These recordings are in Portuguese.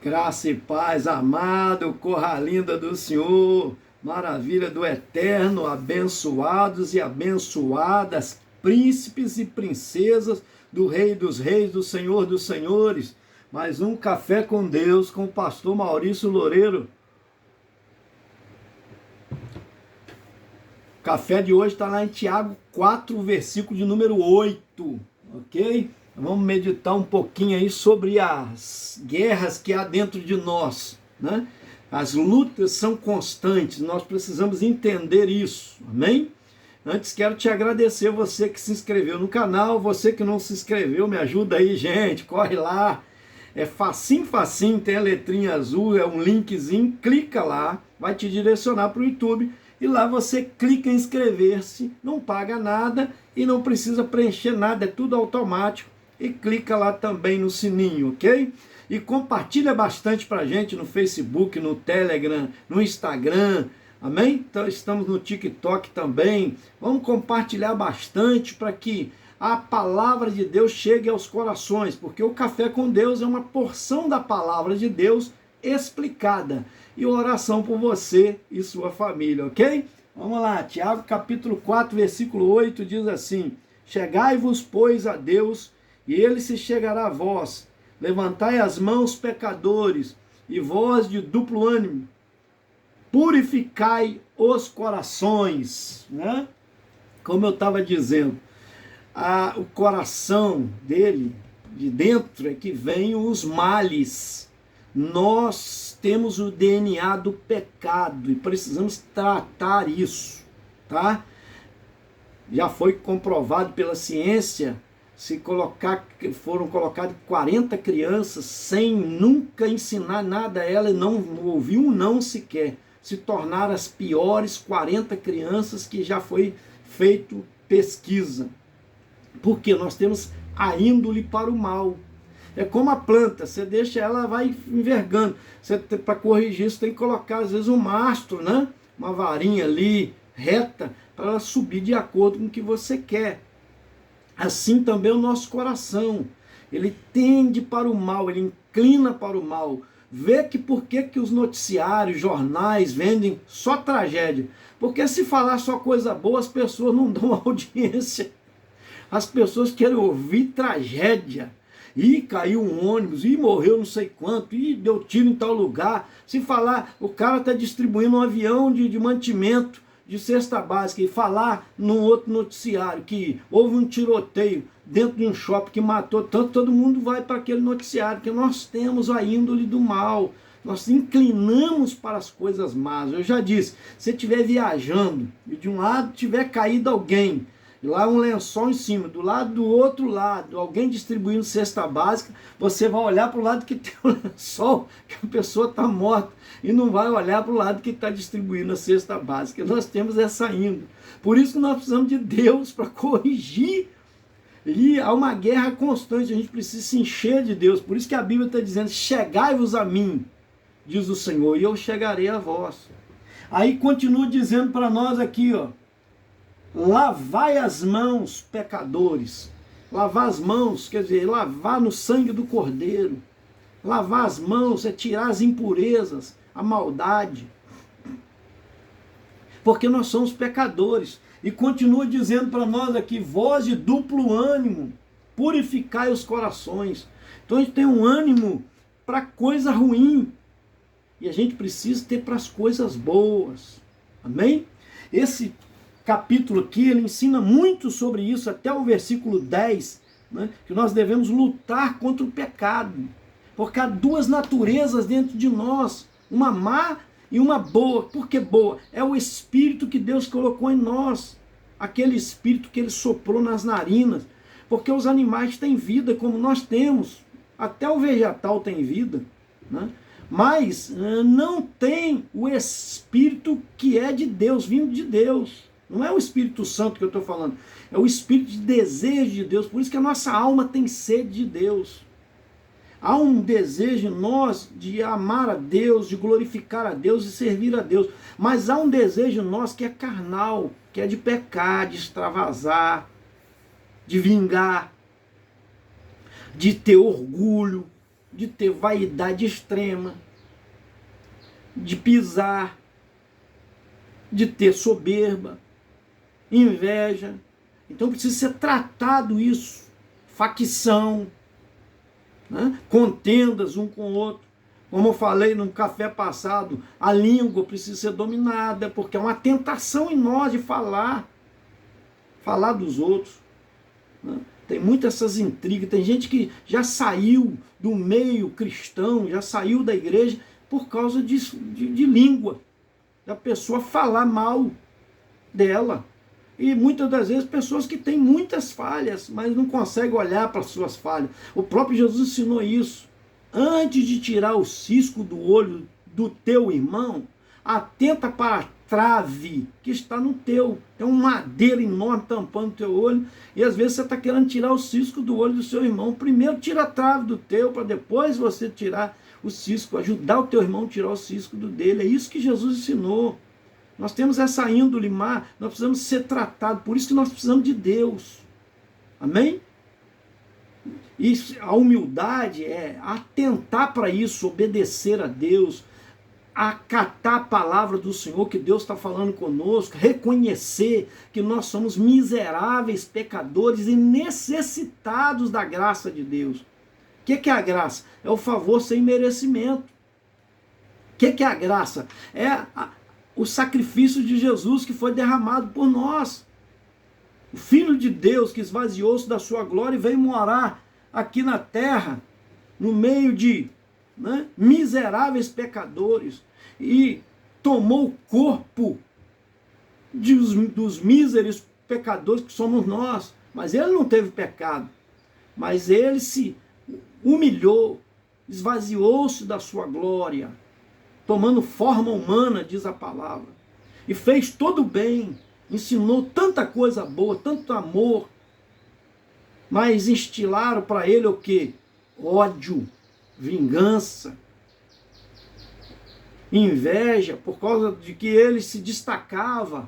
Graça e paz, amado, corra linda do Senhor, maravilha do Eterno, abençoados e abençoadas, príncipes e princesas do Rei dos Reis, do Senhor dos Senhores. Mais um Café com Deus com o pastor Maurício Loureiro. O café de hoje está lá em Tiago 4, versículo de número 8, ok? Vamos meditar um pouquinho aí sobre as guerras que há dentro de nós, né? As lutas são constantes, nós precisamos entender isso, amém? Antes quero te agradecer, você que se inscreveu no canal, você que não se inscreveu, me ajuda aí, gente, corre lá. É facinho, tem a letrinha azul, é um linkzinho, clica lá, vai te direcionar para o YouTube. E lá você clica em inscrever-se, não paga nada e não precisa preencher nada, é tudo automático. E clica lá também no sininho, ok? E compartilha bastante pra gente no Facebook, no Telegram, no Instagram, amém? Então estamos no TikTok também. Vamos compartilhar bastante para que a palavra de Deus chegue aos corações, porque o Café com Deus é uma porção da palavra de Deus explicada. E oração por você e sua família, ok? Vamos lá, Tiago capítulo 4, versículo 8 diz assim: Chegai-vos, pois, a Deus, e ele se chegará a vós. Levantai as mãos, pecadores, e vós de duplo ânimo, purificai os corações, né? Como eu estava dizendo, o coração dele, de dentro, é que vem os males. Nós temos o DNA do pecado e precisamos tratar isso, tá? Já foi comprovado pela ciência, foram colocadas 40 crianças sem nunca ensinar nada a ela e não ouviu um não sequer. Se tornaram as piores 40 crianças que já foi feito pesquisa. Porque nós temos a índole para o mal. É como a planta, você deixa ela, vai envergando. Para corrigir isso, tem que colocar, às vezes, um mastro, né? Uma varinha ali, reta, para ela subir de acordo com o que você quer. Assim também o nosso coração. Ele tende para o mal, ele inclina para o mal. Vê que por que os noticiários, jornais vendem só tragédia. Porque se falar só coisa boa, as pessoas não dão audiência. As pessoas querem ouvir tragédia. E caiu um ônibus, e morreu não sei quanto, e deu tiro em tal lugar. Se falar, o cara está distribuindo um avião de mantimento, de cesta básica, e falar num outro noticiário que houve um tiroteio dentro de um shopping que matou tanto, todo mundo vai para aquele noticiário, porque nós temos a índole do mal. Nós inclinamos para as coisas más. Eu já disse, se estiver viajando e de um lado tiver caído alguém, lá um lençol em cima, do lado do outro lado, alguém distribuindo cesta básica, você vai olhar para o lado que tem o lençol, que a pessoa está morta, e não vai olhar para o lado que está distribuindo a cesta básica. Nós temos essa índole. Por isso que nós precisamos de Deus para corrigir. E há uma guerra constante, a gente precisa se encher de Deus. Por isso que a Bíblia está dizendo: chegai-vos a mim, diz o Senhor, e eu chegarei a vós. Aí continua dizendo para nós aqui, ó: lavai as mãos, pecadores. Lavar as mãos, quer dizer, lavar no sangue do Cordeiro. Lavar as mãos é tirar as impurezas, a maldade. Porque nós somos pecadores. E continua dizendo para nós aqui: vós de duplo ânimo, purificai os corações. Então a gente tem um ânimo para coisa ruim. E a gente precisa ter para as coisas boas. Amém? Esse capítulo aqui, ele ensina muito sobre isso, até o versículo 10, né, que nós devemos lutar contra o pecado, porque há duas naturezas dentro de nós, uma má e uma boa. Por que boa? É o Espírito que Deus colocou em nós, aquele Espírito que Ele soprou nas narinas, porque os animais têm vida como nós temos, até o vegetal tem vida, né? Mas não tem o Espírito que é de Deus, vindo de Deus. Não é o Espírito Santo que eu estou falando, é o Espírito de desejo de Deus. Por isso que a nossa alma tem sede de Deus. Há um desejo em nós de amar a Deus, de glorificar a Deus e servir a Deus. Mas há um desejo em nós que é carnal, que é de pecar, de extravasar, de vingar, de ter orgulho, de ter vaidade extrema, de pisar, de ter soberba, inveja. Então precisa ser tratado isso, facção, né? Contendas um com o outro. Como eu falei no café passado, a língua precisa ser dominada, porque é uma tentação em nós de falar dos outros, né? Tem muitas essas intrigas, tem gente que já saiu do meio cristão, já saiu da igreja por causa de língua, da pessoa falar mal dela. E muitas das vezes pessoas que têm muitas falhas, mas não conseguem olhar para as suas falhas. O próprio Jesus ensinou isso. Antes de tirar o cisco do olho do teu irmão, atenta para a trave que está no teu. Tem um madeira enorme tampando o teu olho, e às vezes você está querendo tirar o cisco do olho do seu irmão. Primeiro tira a trave do teu, para depois você tirar o cisco, ajudar o teu irmão a tirar o cisco do dele. É isso que Jesus ensinou. Nós temos essa índole má, nós precisamos ser tratados, por isso que nós precisamos de Deus. Amém? E a humildade é atentar para isso, obedecer a Deus, acatar a palavra do Senhor que Deus está falando conosco, reconhecer que nós somos miseráveis pecadores e necessitados da graça de Deus. O que é a graça? É o favor sem merecimento. O que é a graça? É o sacrifício de Jesus que foi derramado por nós. O Filho de Deus que esvaziou-se da sua glória e veio morar aqui na terra, no meio de miseráveis pecadores, e tomou o corpo dos míseros pecadores que somos nós. Mas ele não teve pecado, mas ele se humilhou, esvaziou-se da sua glória, tomando forma humana, diz a palavra, e fez todo o bem, ensinou tanta coisa boa, tanto amor, mas instilaram para ele o quê? Ódio, vingança, inveja, por causa de que ele se destacava,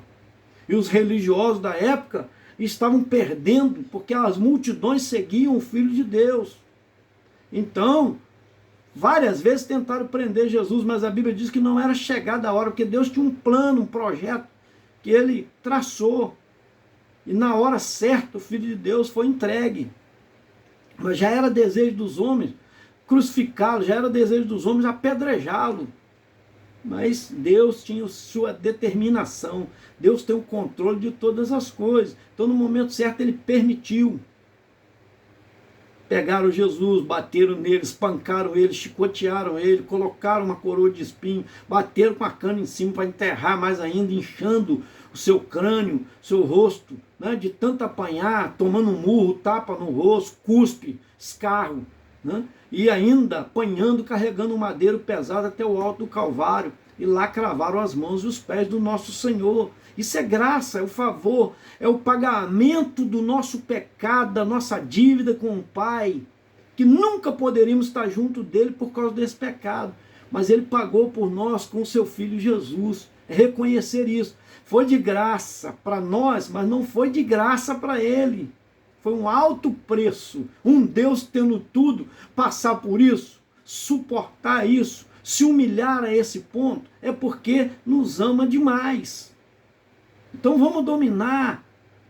e os religiosos da época estavam perdendo, porque as multidões seguiam o Filho de Deus. Então, várias vezes tentaram prender Jesus, mas a Bíblia diz que não era chegada a hora, porque Deus tinha um plano, um projeto que ele traçou. E na hora certa o Filho de Deus foi entregue. Mas já era desejo dos homens crucificá-lo, já era desejo dos homens apedrejá-lo. Mas Deus tinha sua determinação. Deus tem o controle de todas as coisas. Então no momento certo ele permitiu. Pegaram Jesus, bateram nele, espancaram ele, chicotearam ele, colocaram uma coroa de espinho, bateram com a cana em cima para enterrar mais ainda, inchando o seu crânio, seu rosto, né, de tanto apanhar, tomando um murro, tapa no rosto, cuspe, escarro, né, e ainda apanhando, carregando um madeiro pesado até o alto do Calvário, e lá cravaram as mãos e os pés do nosso Senhor. Isso é graça, é o favor, é o pagamento do nosso pecado, da nossa dívida com o Pai, que nunca poderíamos estar junto dele por causa desse pecado, mas ele pagou por nós com o seu Filho Jesus. É reconhecer isso. Foi de graça para nós, mas não foi de graça para ele. Foi um alto preço. Um Deus tendo tudo, passar por isso, suportar isso, se humilhar a esse ponto, é porque nos ama demais. Então vamos dominar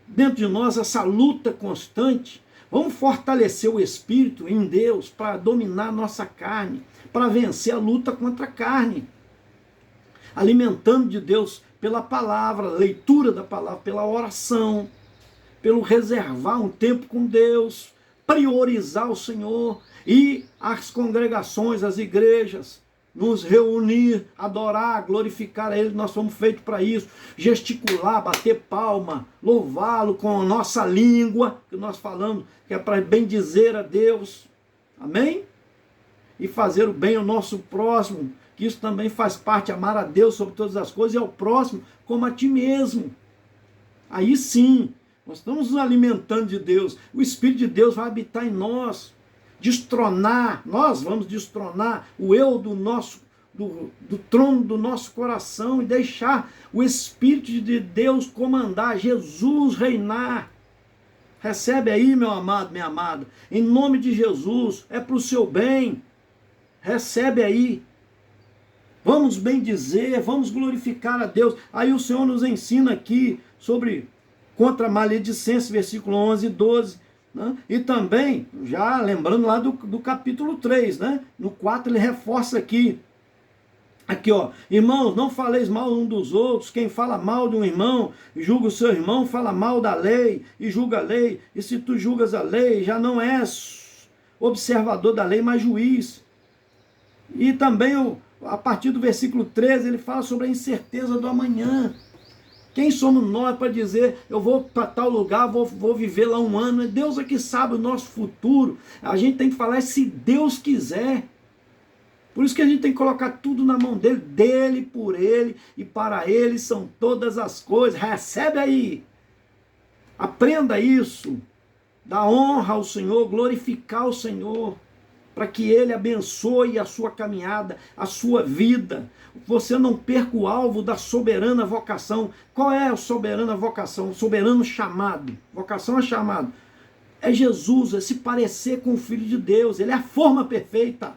dentro de nós essa luta constante, vamos fortalecer o Espírito em Deus para dominar a nossa carne, para vencer a luta contra a carne, alimentando de Deus pela palavra, leitura da palavra, pela oração, pelo reservar um tempo com Deus, priorizar o Senhor e as congregações, as igrejas, nos reunir, adorar, glorificar a Ele. Nós fomos feitos para isso, gesticular, bater palma, louvá-lo com a nossa língua, que nós falamos, que é para bendizer a Deus, amém? E fazer o bem ao nosso próximo, que isso também faz parte, amar a Deus sobre todas as coisas e ao próximo como a ti mesmo. Aí sim, nós estamos nos alimentando de Deus, o Espírito de Deus vai habitar em nós, nós vamos destronar o eu do trono do nosso coração e deixar o Espírito de Deus comandar, Jesus reinar. Recebe aí, meu amado, minha amada, em nome de Jesus, é para o seu bem. Recebe aí. Vamos bem dizer, vamos glorificar a Deus. Aí o Senhor nos ensina aqui sobre contra a maledicência, versículo 11 e 12. Né? E também, já lembrando lá do capítulo 3, né? No 4 ele reforça aqui. Aqui, ó, irmãos, não faleis mal um dos outros. Quem fala mal de um irmão, julga o seu irmão, fala mal da lei e julga a lei. E se tu julgas a lei, já não és observador da lei, mas juiz. E também, a partir do versículo 13, ele fala sobre a incerteza do amanhã. Quem somos nós para dizer, eu vou para tal lugar, vou viver lá um ano? É Deus é que sabe o nosso futuro. A gente tem que falar se Deus quiser. Por isso que a gente tem que colocar tudo na mão dele, por ele e para ele são todas as coisas. Recebe aí. Aprenda isso. Dá honra ao Senhor, glorificar o Senhor, para que ele abençoe a sua caminhada, a sua vida. Você não perca o alvo da soberana vocação. Qual é a soberana vocação? O soberano chamado. Vocação é chamado. É Jesus, é se parecer com o Filho de Deus. Ele é a forma perfeita.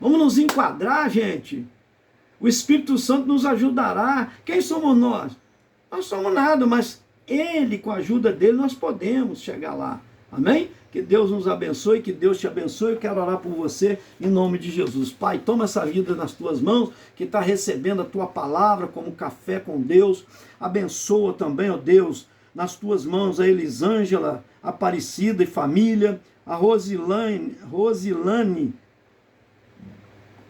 Vamos nos enquadrar, gente. O Espírito Santo nos ajudará. Quem somos nós? Nós somos nada, mas ele, com a ajuda dele, nós podemos chegar lá. Amém? Que Deus nos abençoe, que Deus te abençoe. Eu quero orar por você em nome de Jesus. Pai, toma essa vida nas tuas mãos, que está recebendo a tua palavra como café com Deus. Abençoa também, ó Deus, nas tuas mãos a Elisângela, Aparecida e família, a Rosilane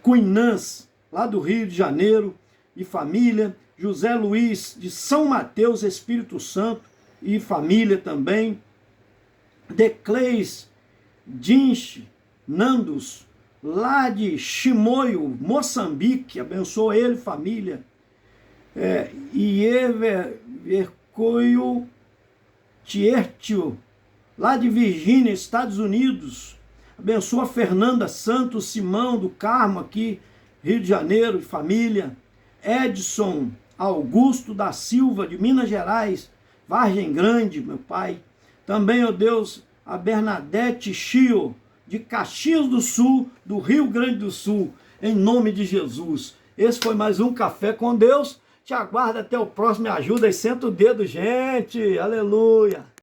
Cuinãs, lá do Rio de Janeiro, e família, José Luiz, de São Mateus, Espírito Santo, e família também, Decleis Dinche Nandos, lá de Chimoio, Moçambique, abençoa ele, família, e Evercoio Tiertio, lá de Virgínia, Estados Unidos, abençoa Fernanda Santos Simão do Carmo, aqui, Rio de Janeiro, família. Edson Augusto da Silva, de Minas Gerais, Vargem Grande, meu pai. Também, ó Deus, a Bernadette Chio, de Caxias do Sul, do Rio Grande do Sul, em nome de Jesus. Esse foi mais um Café com Deus. Te aguardo até o próximo. Me ajuda e senta o dedo, gente. Aleluia.